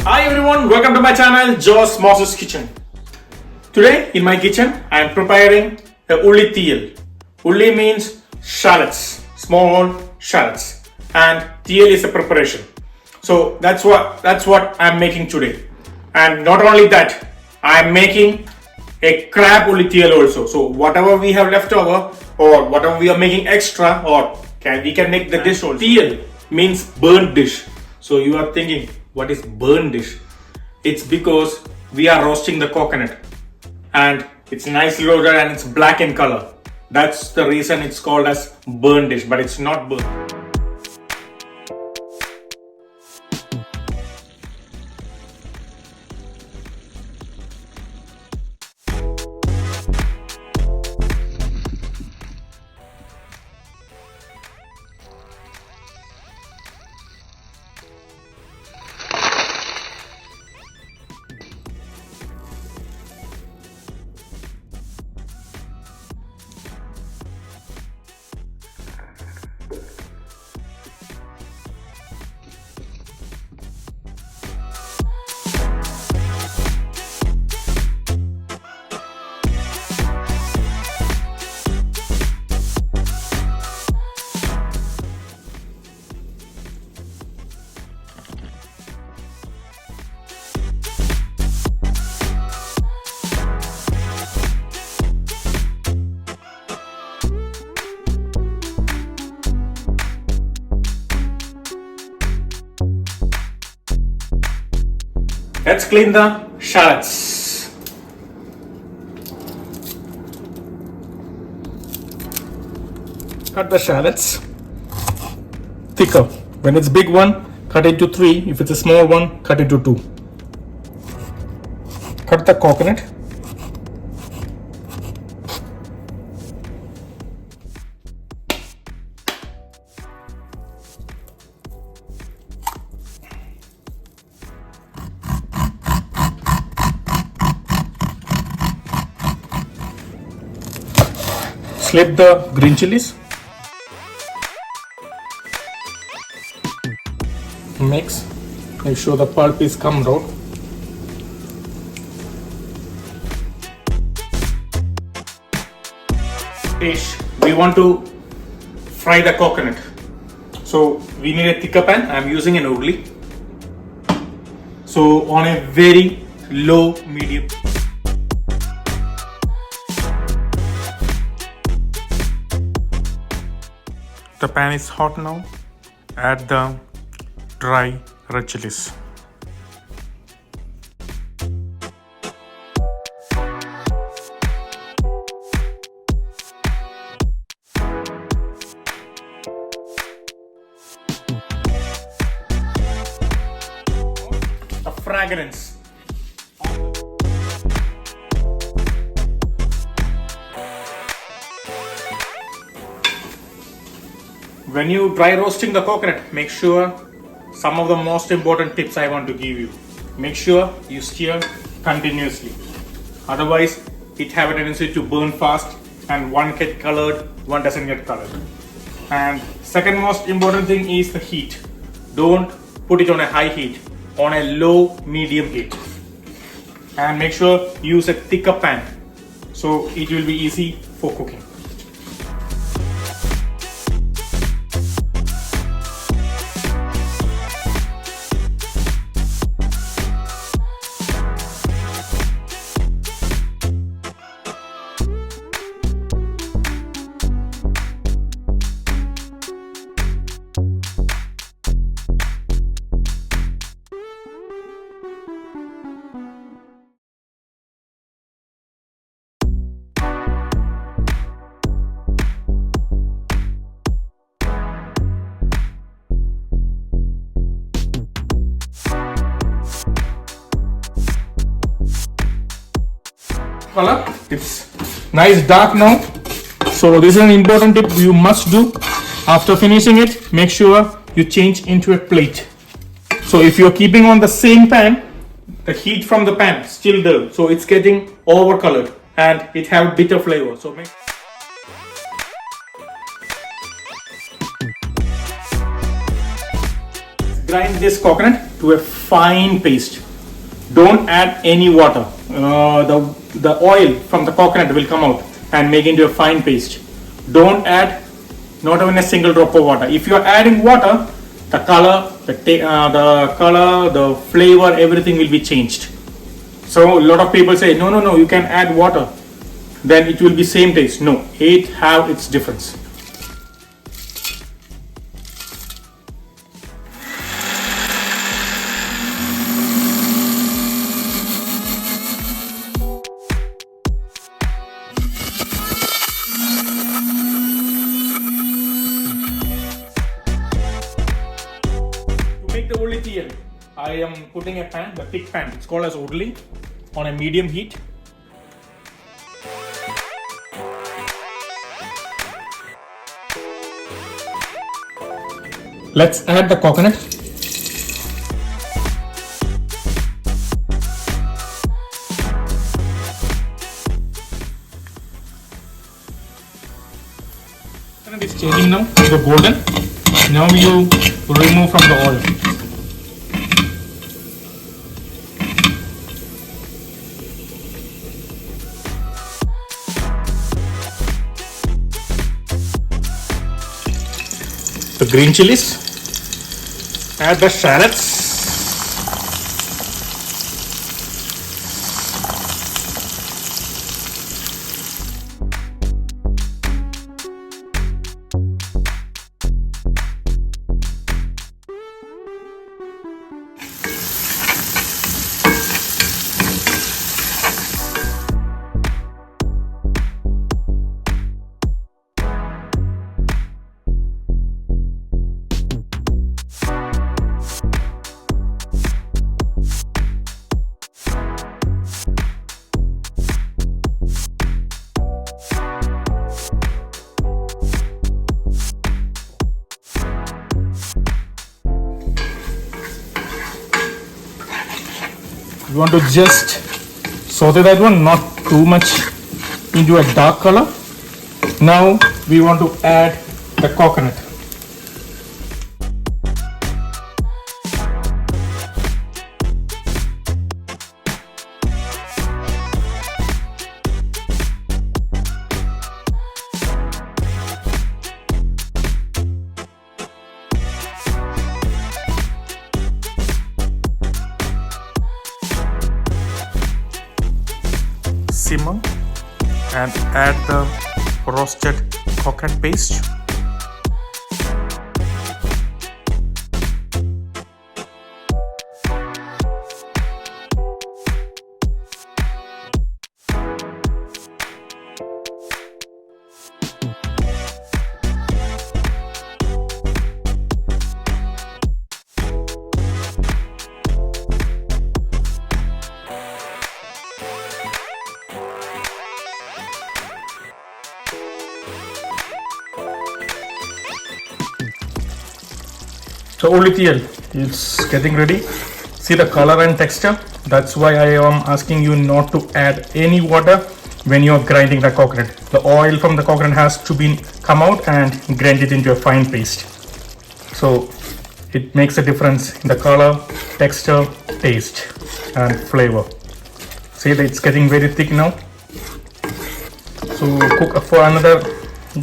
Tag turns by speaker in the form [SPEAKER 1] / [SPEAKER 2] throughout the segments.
[SPEAKER 1] Hi everyone, welcome to my channel Joss Moses Kitchen. Today in my kitchen I am preparing a Ulli Theeyal. Ulli means shallots, small shallots, and Theeyal is a preparation. So that's what I am making today. And not only that, I am making a crab Ulli Theeyal also. So whatever we have left over or whatever we are making extra, or we can make the dish also. Theeyal means burnt dish. So you are thinking, what is burnt dish? It's because we are roasting the coconut and it's nicely roasted and it's black in color. That's the reason it's called as burnt dish, but it's not burnt. Let's clean the shallots. Cut the shallots thicker. When it's big one, cut into 3. If it's a small one, cut into 2. Cut the coconut. Slip the green chilies. Mix. Make sure the pulp is come out. We want to fry the coconut. So we need a thicker pan. I am using an Ulli. So on a very low medium. The pan is hot now. Add the dry red chilies. A fragrance. When you dry roasting the coconut, make sure some of the most important tips I want to give you. Make sure you stir continuously. Otherwise, it have a tendency to burn fast and one get colored, one doesn't get colored. And second most important thing is the heat. Don't put it on a high heat, on a low medium heat. And make sure you use a thicker pan so it will be easy for cooking. Color, it's nice dark now. So this is an important tip you must do. After finishing it, make sure you change into a plate. So if you're keeping on the same pan, the heat from the pan still there, so it's getting over colored and it have bitter flavor. So make grind this coconut to a fine paste. Don't add any water. The oil from the coconut will come out and make into a fine paste. Don't add not even a single drop of water. If you are adding water, the color, the flavor, everything will be changed. So a lot of people say, no, you can add water, then it will be same taste. No, it have its difference. The Ulli Theeyal, I am putting a pan, the thick pan, it's called as Ulli, on a medium heat. Let's add the coconut. Coconut is changing now to the golden. Now you remove from the oil. The green chilies, add the shallots, you want to just saute that one, not too much into a dark color. Now we want to add the coconut. Simmer and add the roasted coconut paste. So Ulli Theeyal, it's getting ready. See the color and texture. That's why I am asking you not to add any water when you are grinding the coconut. The oil from the coconut has to be come out and grind it into a fine paste. So it makes a difference in the color, texture, taste and flavor. See that it's getting very thick now. So cook for another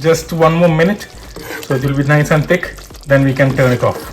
[SPEAKER 1] just 1 more minute. So it will be nice and thick. Then we can turn it off.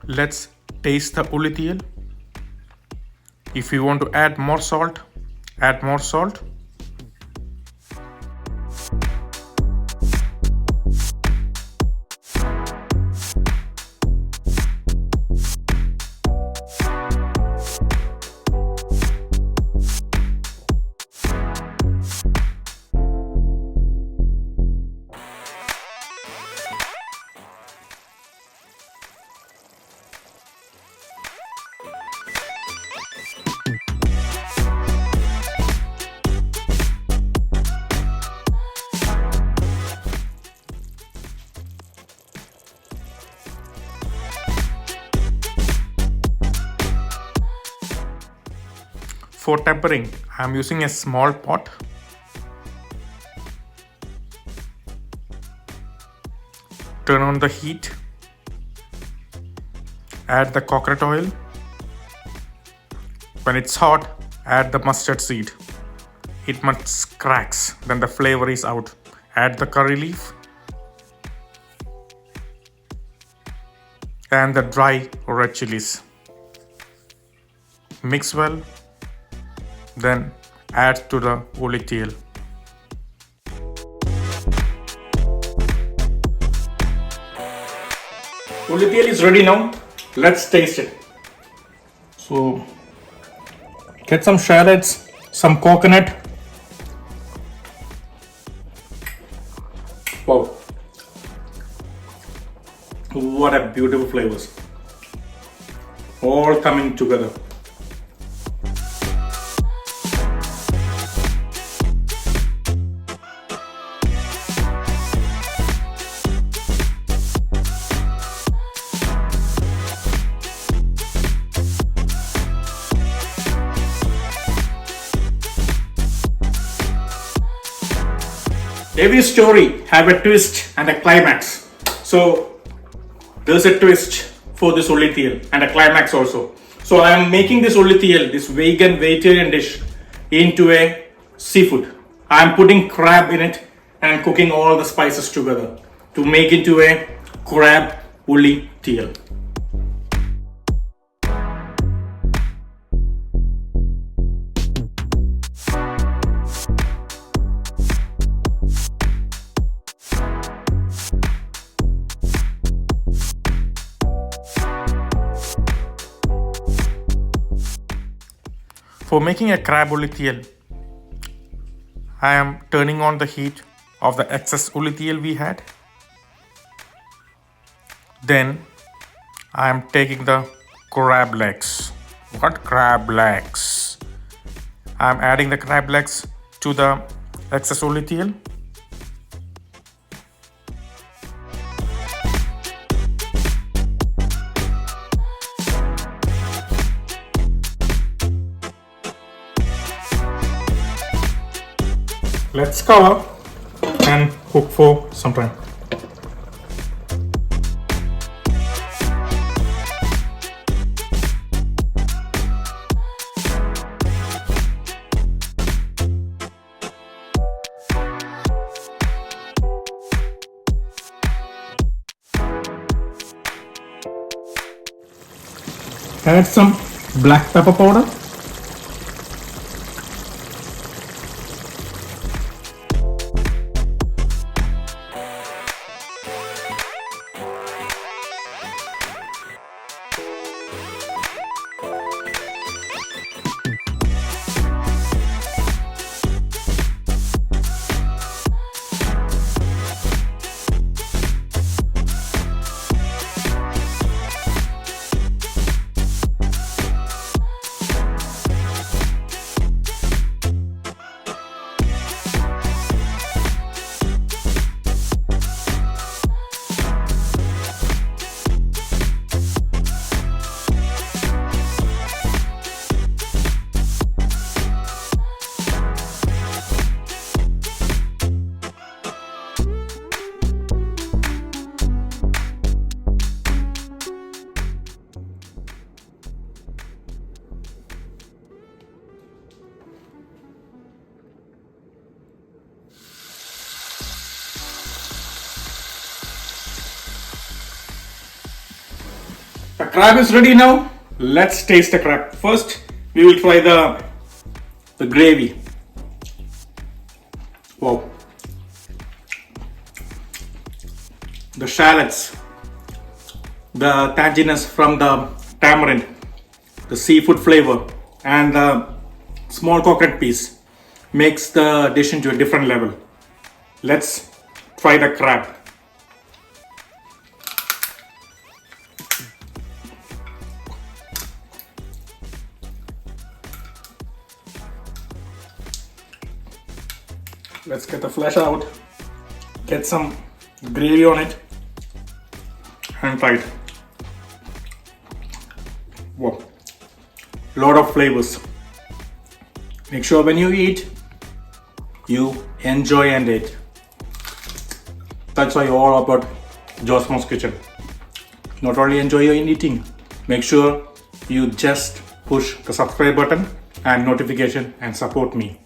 [SPEAKER 1] Let's taste the Ulli Theeyal. If you want to add more salt, add more salt. For tempering, I am using a small pot. Turn on the heat. Add the coconut oil. When it's hot, add the mustard seed. It must cracks, then the flavor is out. Add the curry leaf and the dry red chilies. Mix well, then add to the Ulli Theeyal. Ulli Theeyal is ready now. Let's taste it. So, get some shallots, some coconut. Wow. What a beautiful flavors. All coming together. Every story have a twist and a climax. So there's a twist for this Ulli Theeyal and a climax also. So I am making this Ulli Theeyal, this vegetarian dish, into a seafood. I am putting crab in it and cooking all the spices together to make into a crab Ulli Theeyal. For making a crab Ulli Theeyal, I am turning on the heat of the excess Ulli Theeyal we had. Then I am taking the crab legs. What crab legs? I am adding the crab legs to the excess Ulli Theeyal. Let's cover and cook for some time. Add some black pepper powder. The crab is ready now. Let's taste the crab. First, we will try the gravy. Wow. The shallots, the tanginess from the tamarind, the seafood flavor, and the small coconut piece makes the dish into a different level. Let's try the crab. Let's get the flesh out, get some gravy on it, and try it. Wow, lot of flavors. Make sure when you eat, you enjoy and eat. That's why you're all about Josmo's Kitchen. Not only enjoy your eating, make sure you just push the subscribe button and notification and support me.